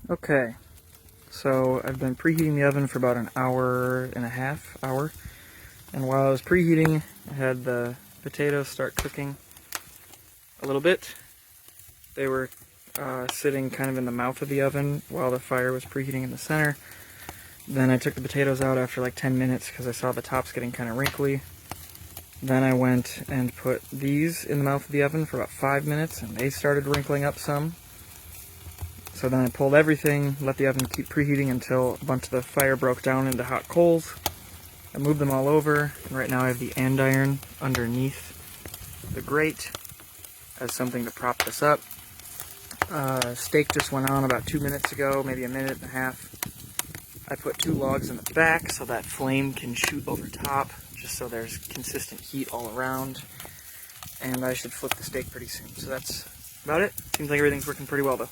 Okay, so I've been preheating the oven for about an hour and a half, and while I was preheating, I had the potatoes start cooking a little bit. They were sitting kind of in the mouth of the oven while the fire was preheating in the center. Then I took the potatoes out after like 10 minutes because I saw the tops getting kind of wrinkly. Then I went and put these in the mouth of the oven for about 5 minutes, and they started wrinkling up some. So then I pulled everything, let the oven keep preheating until a bunch of the fire broke down into hot coals. I moved them all over, and right now I have the andiron underneath the grate as something to prop this up. Steak just went on about 2 minutes ago, maybe a minute and a half. I put 2 logs in the back so that flame can shoot over top, just so there's consistent heat all around. And I should flip the steak pretty soon. So that's about it. Seems like everything's working pretty well though.